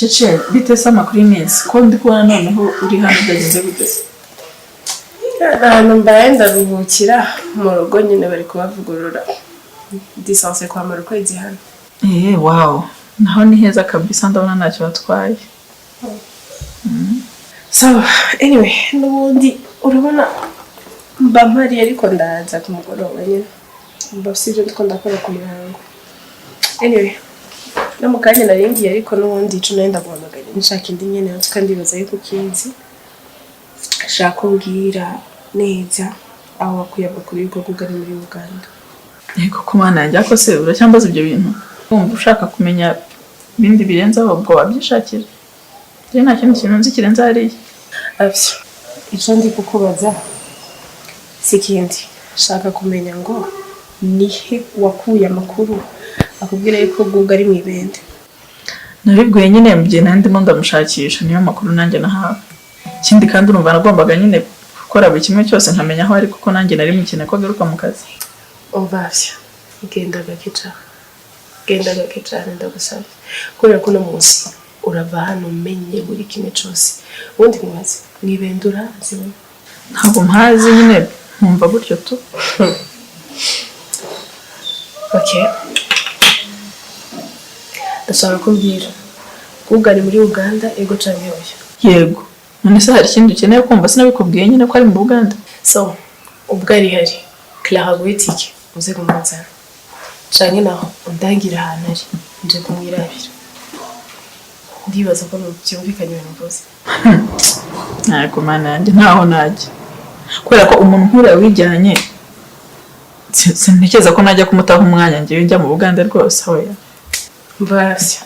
Cece bite se amakuru y'iminsi ko ndi kubona noneho uri hano byagenze gute se? Ahantu mbaye ndaruhukira mu rugo nyine bari kubavugurura distance kwamara ukwezi hano. Wow, naho ni heza kabisa ndabona ntacyo batwaye. So anyway, n'ubundi urabona mba mpari ariko ndaza ku mugoroba nyine mba sibyo ndiko ndakora ku muhango. Anyway, no mukanya naringiye ariko n'ubundi ico nenda guhamagara nshaka indi nyene kandi baza yuko kinzi shaka kumbwira neza aho wakuyaba kuri yuko kugari muri Uganda. Koko mana yanjye ako se uracyambaza ibyo bintu? Umva ushaka kumenya ibindi birenze aho ubwo wabyishakira. Je nta kintu nzi kirenze hariya. Avyo ico ndi kukubaza sikindi shaka kumenya ngo nihe wakuye amakuru akubwira yuko Google ari mwibende. Nabibwiye nyine mbiye ndimo ndamushakisha niyo makuru nanjye nahawe. Ikindi kandi urumva nagombaga nyine gukora buri kimwe cyose nkamenya aho ari kuko nanjye nari mukine ko garuka mu kazi. Ovavyo genda gakica ndagusaba kubera ko no munsi urava hano umenye buri kimwe cyose ubundi mwazi mwibendura ziwe ntabwo mpazi nyine nkumva gutyo tu. Okay, ndashaka kumbwira Google ari muri Uganda ego canke oya? Yego, none se hari ikindi ukeneye kumva sinabikubwiye nyine ko ari mu Uganda. So ubwo ari hari Clara Goetike uze kumuzana canke naho undangira ahantu ari nje kumwirabira. Ndibaza ko byumvikanye ibintu mvuze. Ntabwo mana yanjye ntaho najya kubera ko umuntu nk'uriya wijyanye sintekereza ko najya kumutaha umwanya ngewe njya mu Uganda rwose. Oya mbasya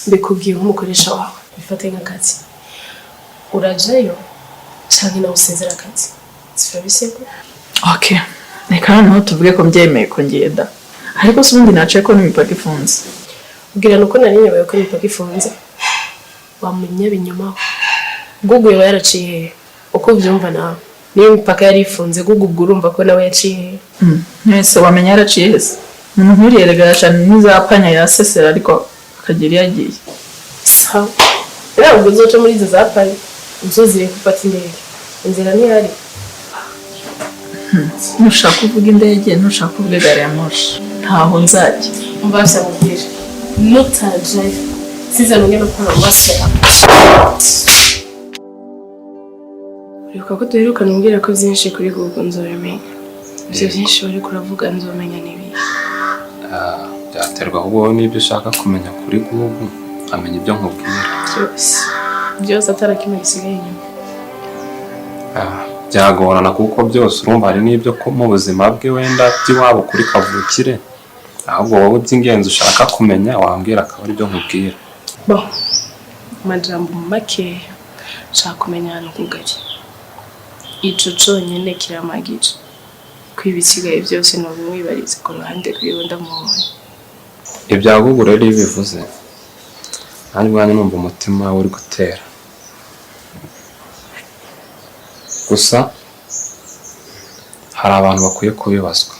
mbikubwiye nk'umukoresha wawe bifate nk'akazi urajayo canke nawe usezera akazi sifabiseko. Okay, reka noneho tuvuge ko mbyemeye ko ngenda ariko se ubundi naciye ko n'imipaka ifunze. Ubwira nuko nari nyobewe ko imipaka ifunze wamunya binyuma Google yaba yaraciye uko byumva nawe niyo imipaka yari ifunze Google urumva ko nawe yaciye. Nese wamenya yaraciye hese umuntu nk'uriyerega cyane n'izapanya yasesera ariko akagira yagiye. So rero ubwo uzoca muri izo zapanya uzozire gufata indege inzira ntihari. Nushaka kuvuga indege nushaka kuvuga gari ya moshi ntaho nzajya. Mbasha mubwira nutajayo siza nongera gukora master. Uribuka ko duherukana umbwira ko byinshi kuri Google nzobimenya. Ibyo byinshi bari kuravuga nzomenya nibi. Byaterwa ahubwo n'ibyo ushaka kumenya kuri Google amenya ibyo nkubwira. Byose atarakimwe gisigaye inyuma. Byagorana kuko byose urumva hari n'ibyo ko mu buzima bwe wenda by'iwabo kuri kavukire ahubwo wowe by'ingenzi ushaka kumenya wambwira akaba ari byo nkubwira. Bon, majambo make nshaka kumenya hano kugari ico conyene kiramagije kwibisigaye byose no mwibarize ku ruhande rwiwe ndamubonye. Ibya Google rero bivuze kandi bwana numva umutima uri gutera gusa hari abantu bakwiye kubibazwa.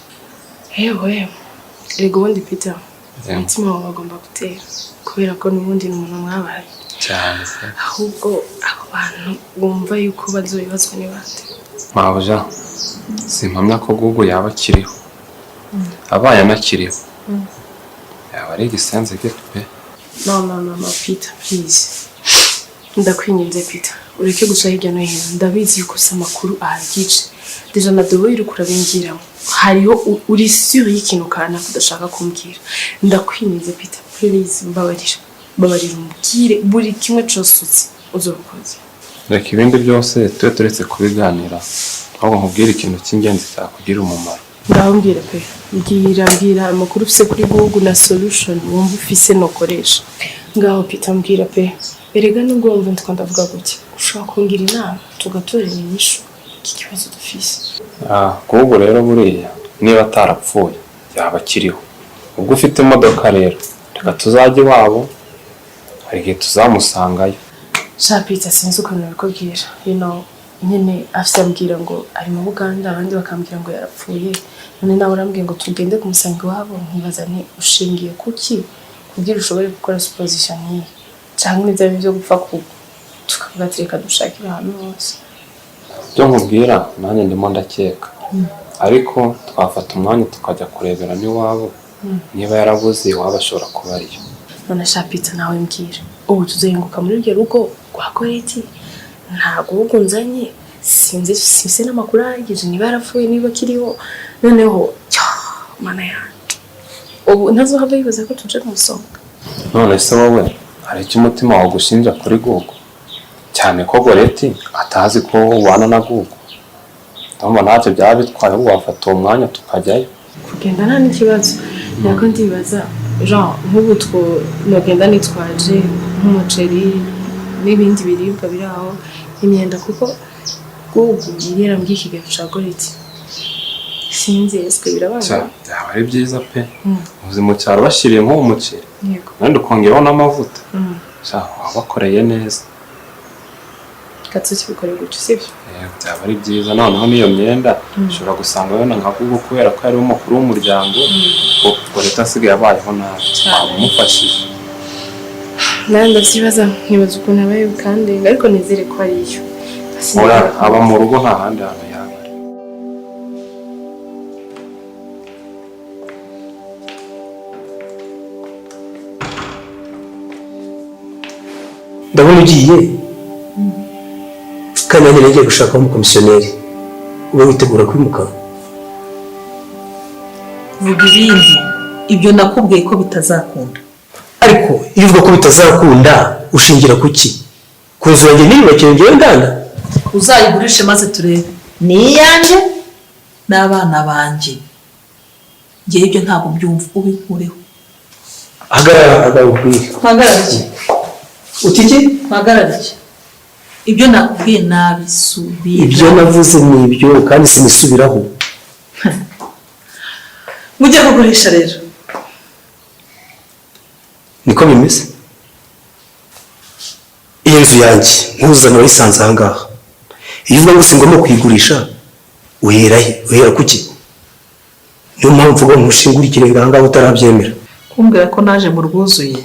Yewe ego wundi Peter umutima wawe agomba gutera kubera ko n'ubundi n'umuntu mwabaye cyane ahubwo abo bantu bumva yuko bazobibazwa n'ibande. Mabuja simpamya ko Google yaba akiriho abaye anakiriho yaba ari igisenze gito pe. No Peter please ndakwinginze Peter ureke gusa hirya no hino ndabizi yuko amakuru ahagije deja na dobo iri kurabingiramo hariho uri sure y'ikintu kana kudashaka kumbwira. Ndakwinginze Peter please mbabarira umbwire buri kimwe cyose uzobukoze. Reka ibindi byose tube turetse kubiganira ahubwo nkubwire ikintu cy'ingenzi cyakugira umumaro. Ndambwira pe mbwira amakuru ufise kuri Google na solution wumva ufise nokoresha. Ngaho Peter mbwira pe erega nubwo wumva ndavuga gutya ushobora kungira inama tugatorera inyishu iki kibazo dufise. Google rero buriya niba atarapfuye yaba akiriho ubwo ufite imodoka rero reka tuzajye iwabo hari igihe tuzamusangayo. Peter sinzi ukuntu nabikubwira nyine afite ambwira ngo ari mu Uganda abandi bakambwira ngo yarapfuye none nawe urambwiye ngo tugende kumusanga iwabo nkibaza nti ushingiye kuki kugira ushobore gukora supposition nk'iyi cyangwa n'ibyo byo gupfa tukavuga ati reka dushakire ahantu hose. Ibyo nkubwira nanjye ndimo ndakeka ariko twafata umwanya tukajya kurebera n'iwabo niba yarabuze iwabo ashobora kuba ariyo. None shapitsa nawe mbwira ubu tuzenguka muri urwo rugo rwa Koreti ntabwo ubwo nzanye sinzi n'amakuru ahagije niba yarapfuye niba akiriho noneho mana yanjye ubu ntazohava yibaza ko tuje kumusonga. None se wowe hari icyo umutima wawe gushinja kuri Gugu cyane ko Goreti atazi ko ubana na Gugu? Ndumva ntacyo byaba bitwaye ngo wafata uwo mwanya tukajyayo. Kugenda nta n'ikibazo nako ndibaza Jean nk'ubu nogenda nitwaje nk'umuceri n'ibindi biribwa biri aho imyenda kuko Gugu yari yarambwiye ikiganiro cya Goreti sinzi ese birabaza. Byaba ari byiza pe uzi mu cyaro bashyiriye nk'uwo muceri kandi ukongeraho n'amavuta wabakoreye neza. Katsuki bikoreye gutyo sibyo? Byaba ari byiza noneho n'iyo myenda ushobora gusanga wenda nka Gugu kubera ko ari umukuru w'umuryango ubwo leta asigaye abayeho nabi wamufashije. Nanjye ndabyibaza nkibaza ukuntu abaye kandi ariko nizere ko ariyo aba mu rugo nta handi hantu yaba ari. Ndabona ugiye kandi nanjye nagiye gushaka umukomisiyoneri uba witegura kwimuka. Vuga ibindi ibyo nakubwiye ko bitazakunda. Ariko iyo uvuga ko bitazakunda ushingira kuki? Ku nzu yanjye niyubakiye ngewe ndanda uzayigurishe maze turebe. Ni iyanjye n'abana banjye ngewe ibyo ntabwo byumva ubikureho. hagarara ubwire. Mpagarara iki? Utiki? Mpagarara iki? Ibyo nakubwiye nabisubira. Ibyo navuze ni ibyo kandi sinisubiraho. Mujye kugurisha rero. Niko bimeze. Iyi nzu yanjye nkuzana wayisanze aha ngaha. Iyo uvuga ngo singomba kuyigurisha uhera kuki? Niyo mpamvu uvuga ngo ushingure ikirenge aha ngaha utarabyemera. Kumbwira ko naje mu rwuzuye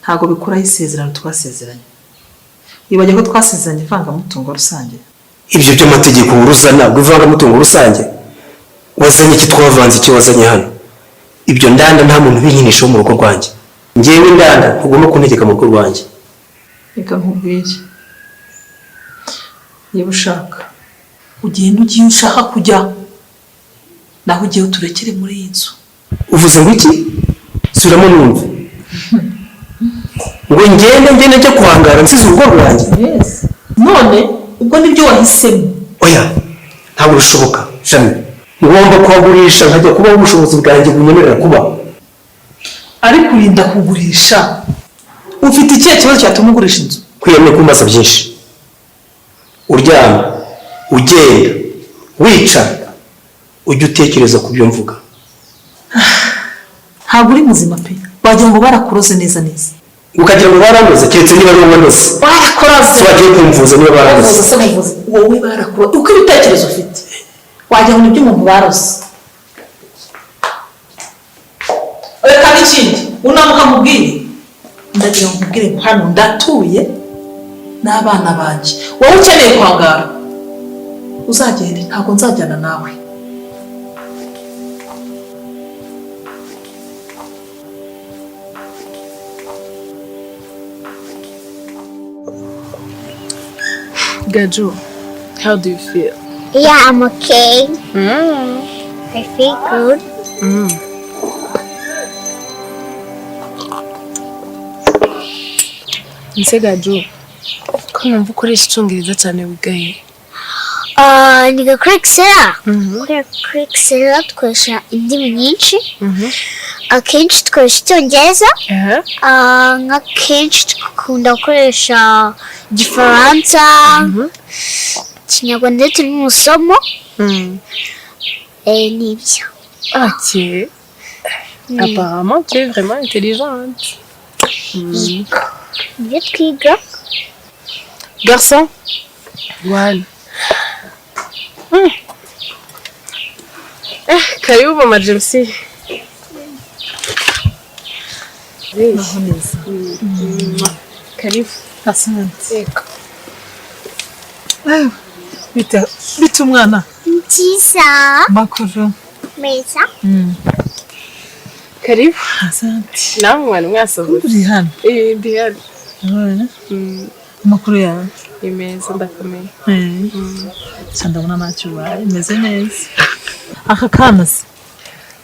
ntabwo bikuraho isezerano twasezeranye. Wibagiwe ko twasezeranye ivangamutungo rusange. Ibyo by'amategeko uruzana ivangamutungo rusange wazanye iki? Twavanze iki wazanye hano? Ibyo ndanda nta muntu binyinisha mu rugo rwanjye. Ngewe ndanda ntugomba kuntegeka mu rugo rwanjye. Reka nkubwire, niba ushaka ugenda ugiye ushaka kujya naho ugiye uturekere muri iyi nzu. Uvuze ngo iki? Subiramo numve. Ngo ngende njya kuhangara nsize urugo rwanjye. Yes. None ubwo nibyo wahisemo. Oya ntabwo bishoboka Jami. Ngomba kuhagurisha nkajya kubaho ubushobozi bwanjye bunyemerera kuba. Ariko urinda kugurisha ufite ikihe kibazo cyatuma ugurisha inzu? Kwiyamye kumbaza byinshi. Uryama, ugenda, wicara, ujye utekereza ku byo mvuga. Ntabwo uri muzima pe. Wagira ngo barakuroze neza neza. Ukagira ngo baramuze keretse niba ari uwanoze. Barakuroze. Wagiye kumvuza niba baramuze. Wowe barakuroze. Uko ibitekerezo ufite wagira ngo nibyo umuntu baroze. Reka n'ikindi unamuka mubwire ndagira ngo nkubwire ngo hano ndatuye n'abana banjye. Wowe ukeneye kwangara uzagende ntabwo nzajyana nawe. Gaju, how do you feel? Yeah, I'm okay. I feel good. Nse Gaju, ko numva ukoresha icyongereza cyane wigaye. Niga kuri Excel. Kuri Excel dukoresha indimi nyinshi. Akenshi dukoresha icyongereza. Nk'akenshi dukunda gukoresha igifaransa, ikinyarwanda ndetse n'umusomo. N'ibyo. Ok. Apparemment, tu es vraiment intelligente. Nibyo twiga. Garçon. One. Karibu mama James. naho neza. Karibu. Asante. Yego. Bite umwana? Nziza. Makuru. Meza. Karibu. Asante. Namwe mwana mwasohotse. Uri hano? Ndi hano. Amakuru yawe? Imeza ndakomeye. Ndabona ntacyo ubaye, meze neza. Aka kana se?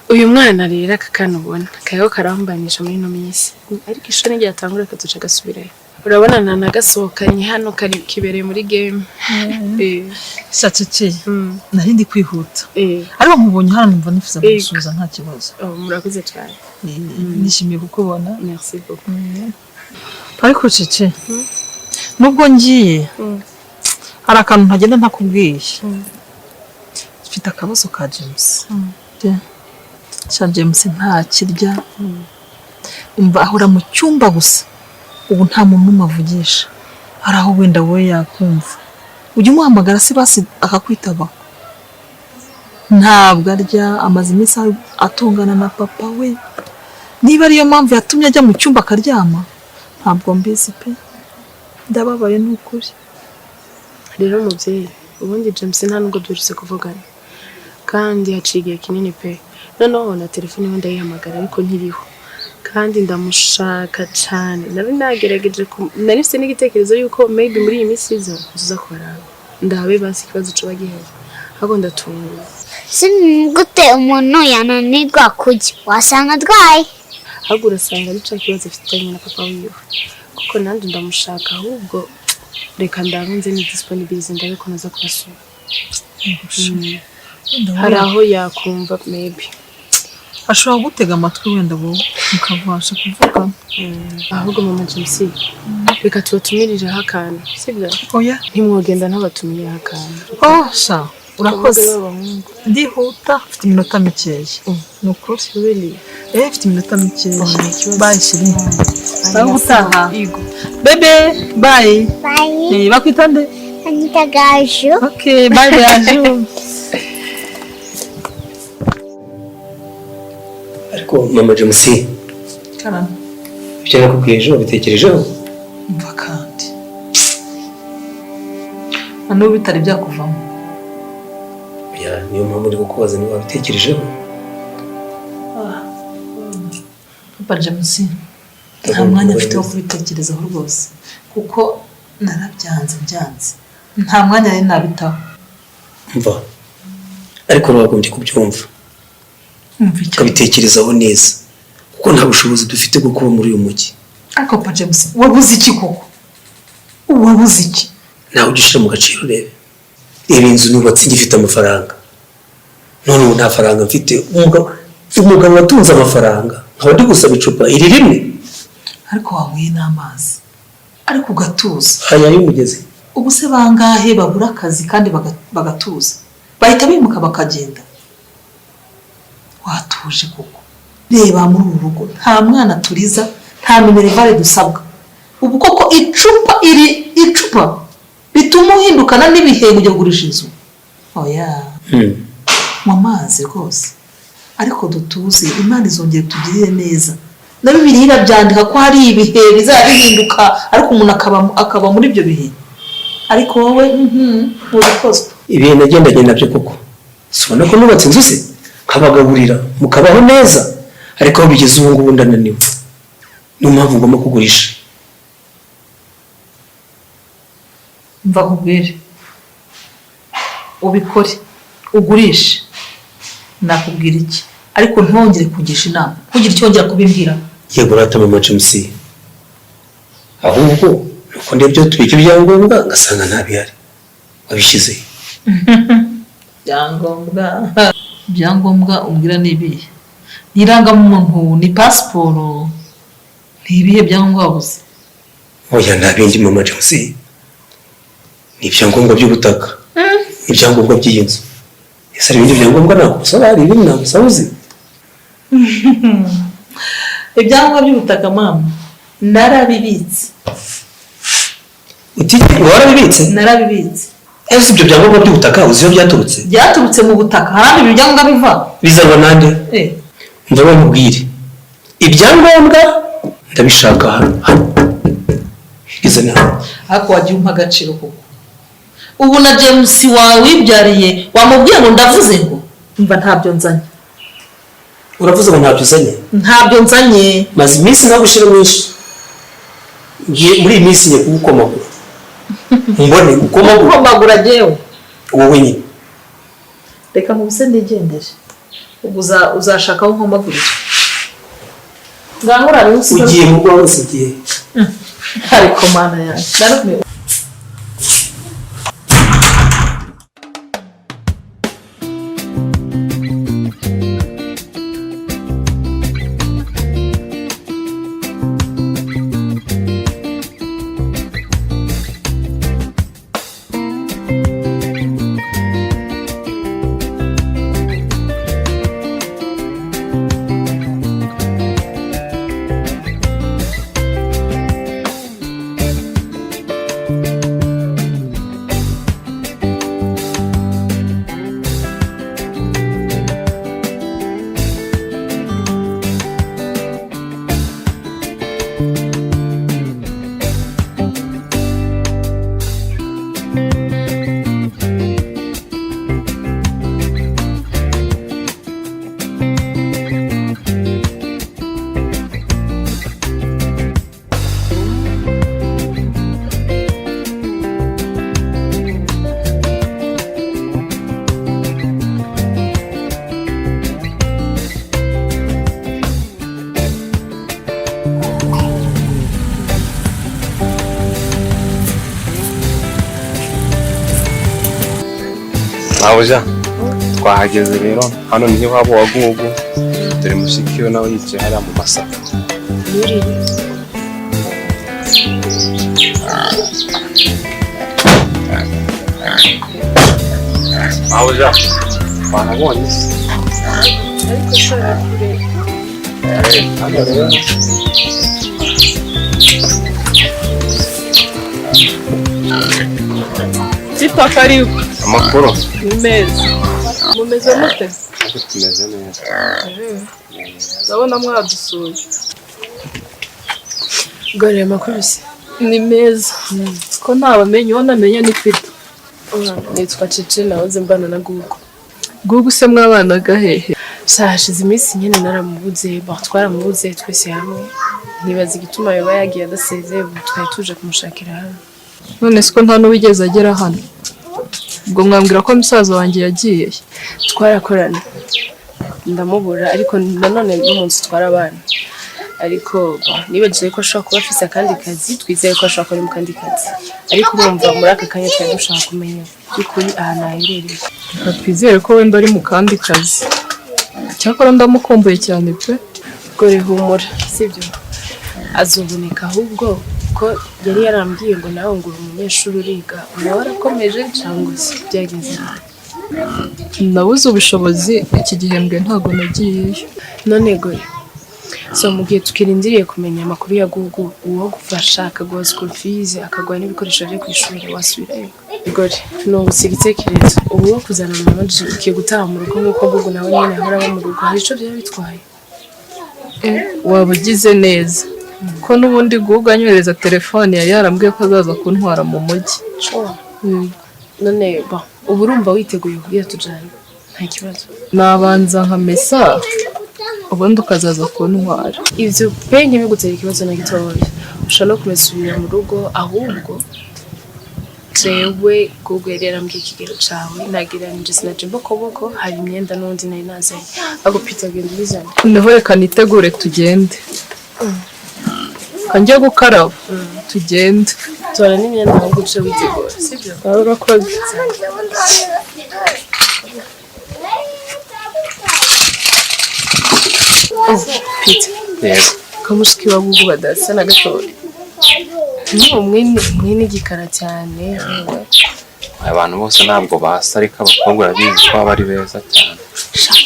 Uyu mwana rero aka kana ubona kayo karambanisha muri no minsi. Ariko ishuri ngiye atangura katuca gasubirayo. Urabona nagasohokanye hano kari kibereye muri game. Shatse nari ndi kwihuta. Ariko nkubonye hano numva nifuza gusubiza nta kibazo. Murakoze cyane. Nishimiye kukubona. Merci beaucoup. Ariko cece nubwo ngiye hari akantu ntagenda ntakubwiye. Mfite akabazo ka James. James ntakirya. Umva ahora mu cyumba gusa. Ubu nta muntu n'umuvugisha. Hari aho wenda wowe yakumva. Ujye umuhamagara se basi akakwitaba. Ntabwo arya, amaze iminsi atungana na papa we. Niba ariyo mpamvu yatumye ajya mu cyumba akaryama, ntabwo mbizi pe. Ndababaye n'ukuri. Rero mubyeyi, ubundi James nta nubwo duherutse kuvugana. Kandi yaciye igihe kinini pe. Noneho na telefone ye ndayihamagara ariko ntiriho. Kandi ndamushaka cyane. Nari nagerageje narifite n'igitekerezo yuko maybe muri iyi minsi iza tuza kubaraba. Ndabe basi ikibazo cyo bagihera. Ahubwo ndatunguye. Gute umuntu yananirwa kujya wasanga adwaye. Ahubwo urasanga ari cyo kibazo afitanye na papa wiwe. Kuko nandi ndamushaka ahubwo reka ndanze ni disponibilize ndabe ko naza kubasura. Hari aho yakumva maybe. Ashobora gutega amatwi wenda bo mukabasha kuvuga. Ahubwo mama James reka tubatumirireho akantu sibyo? Oya ntimwogenda ntabatumiye akantu. Sha urakoze. Ndihuta mfite iminota mikeya. Nukuri really mfite iminota mikeya. Bye shiri. Sawa utaha. Bebe bye. Bye. Bakwitande? Anita Gaju. Okay bye Gaju. Ariko mama James Karame. Ibyo nakubwiye ejo bitekerejeho? Umva kandi. Hano bitari byakuvamo. Niyo mpamvu ndi kukubaza niba wabitekerejeho. Papa James nta mwanya afite wo kubitekerezaho rwose kuko narabyanze nta mwanya nari nabitaho. Umva ariko wagombye kubyumva ukabitekerezaho neza kuko nta bushobozi dufite bwo kuba muri uyu mujyi. Ariko Papa James wabuze iki koko? Wabuze iki? Nawe ujye ushyira mu gaciro urebe. Reba inzu nubatse ngifite amafaranga none ubu nta faranga mfite. Umugabo watunze amafaranga nkaba ndi gusaba icupa iri rimwe. Ariko wanyweye n'amazi ariko ugatuza. Haya y'umugezi. Ubu se bangahe babura akazi kandi bagatuza bahita bimuka bakagenda? Watuje koko. Reba muri uru rugo nta mwana turiza nta minerivare dusabwa. Ubu koko icupa bituma uhindukana n'ibihe ujya kugurisha inzu. Oya mu mazi rwose. Ariko dutuze Imana izongera tugirire neza. Na Bibiliya irabyandika ko hari ibihe bizabihinduka ariko umuntu akaba muri ibyo bihe. Ariko wowe nturikozwe. Ibihe nagendanye nabyo koko. Sibona ko nubatse inzu se nkabagaburira mukabaho neza ariko aho bigeze ubu ngubu ndananiwe. Niyo mpamvu ngomba kugurisha. Mva kubwire ubikore ugurishe. Nakubwira iki ariko ntongere kugisha inama kugira cyongera kubimbwira. Yego rata mama James ahubwo nuko ndebyo tubike ibyangombwa ngasanga ntabihari wabishyize. Byangombwa umbwira nibihe? Nirangamuntu ni pasiporo ntibihe byangombwa wabuze? Oya nta bindi mama James ni ibyangombwa by'ubutaka ibyangombwa by'iyi nzu. Ese ibindi byangombwa ntabwo hari ibindi ntabwo uzi? Ibyangombwa by'ubutaka mama narabibitse. Uti warabibitse? Narabibitse. Ese ibyo byangombwa by'ubutaka uzi iyo byaturutse? Byaturutse mu butaka handi ibyo byangombwa biva. Bizaba nande? Ndabona mubwire ibyangombwa ndabishaka hano izana ariko wagiye umpa agaciro koko ubu na James wawe wibyariye wamubwiye ngo ndavuze ngo mva ntabyo nzanye uravuze ngo ntabyo uzanye ntabyo nzanye maze iminsi nagushira mwinshi muri iyi minsi ngiye kugukomagura mbone gukomagura jewe wowe nyine reka nkubise ndigendere ubwo uzashaka aho nkomagurira ngangura rero ugiye mu rwanda usigiye ariko mana yanjye narumiwe Mabuja twahageze rero hano niho wabo wagugu dore mushikiwe nawe yicaye hariya mu masaka Mabuja wanabonye ariko shora kure hano rero Tipa karibu amakuru ni meza mumeze mute tumeze neza ndabona mwadusuye gore amakuru se ni meza ko ntabamenye uwo namenye ni Peter nitwa Cece nahoze mbana na Gugu se mwabanaga hehe sashize iminsi nyine naramubuze twaramubuze twese hamwe nibaza igituma yoba yagiye adasezeye twari tuje kumushakira hano none siko nta n'uwigeze agera hano ubwo mwambwira ko musaza wanjye yagiye twarakorana ndamubura ariko nanone n'umunsi twarabana ariko nibagiye ko ashobora kuba afise akandi kazi twizeye ko ashobora kuba mu kandi kazi ariko urumva muri aka kanya twari dushaka kumenya by'ukuri ahantu aherereye twizere ko wenda ari mu kandi kazi cyakora ndamukumbuye cyane pe gore humura sibyo azoboneka ahubwo ko yari yarambwiye ngo nawe ngura umunyeshuri uriga nawe warakomeje cyangwa se byageze nabuze ubushobozi iki gihembwe ntabwo nagiyeyo none gore so mu gihe tukirindiriye kumenya amakuru ya Gugu uwo gufasha akaguha school fees akaguha n'ibikoresho byo ku ishuri wasubirayo gore nungusiga igitekerezo ubu wo kuzana manager ukiye gutaha mu rugo nk'uko Gugu nawe nyine ahora aba mu rugo hari icyo byaba bitwaye waba ugize neza ko n'ubundi Gugu anyohereza telefone yari yarambwiye ko azaza kuntwara mu mujyi none ubu urumva witeguye kugira tujyane nta kibazo nabanza nkamesa ubundi ukazaza kuntwara ibyo pe ntibigutera ikibazo na gitoya ushobora no kumesubira mu rugo ahubwo jewe Gugu yari yarambwiye ikigero cawe nagereranije sinaje mbokoboko hari imyenda n'undi nari nazanye ahubwo Peter agenda ubizana noneho reka nitegure tugende kanjye gukaraba tugende tora n'imyenda ahubwo uce witegura sibyo urakoze Peter yego kamushiki wa Gugu badasa na gatoya ni umwe igikara cyane abantu bose ntabwo basa ariko abakobwa urabizi ko baba ari beza cyane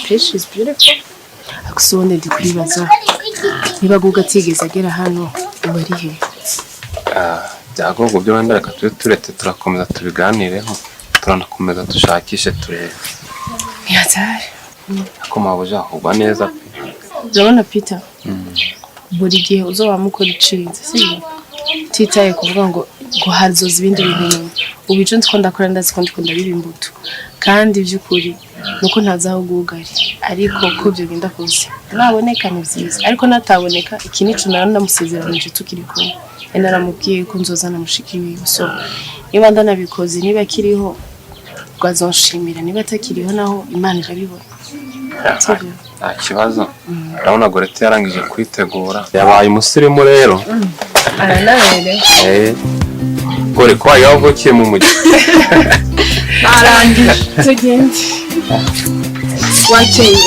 Pesh is beautiful akusonde dikwibaza niba Gugu atigeze agera hano ubu ari he byagogo byo wenda reka turete turakomeza tubiganireho turanakomeza dushakishe turebe yatari ako Mabuja ahubwo neza urabona Peter buri gihe uzoba mukora iciza sibyo titaye kuvuga ngo hazoza ibindi bintu nyuma ubu ico ndiko ndakora ndazi ko ndiko ndabiba imbuto kandi by'ukuri nuko ntazaho gugari ariko ko byo genda kose naboneka ni byiza ariko nataboneka iki nico naramusezeranyije tukiri kumwe naramubwiye ko nzozana mushiki wiwe so niba ndanabikoze niba kiriho rwazonshimira niba atakiriho naho Imana irabibona nta kibazo urabona Gorete yarangije kwitegura yabaye umusirimu rero aranaberewe gore ko yavukiye mu mujyi arangije tugende wakeye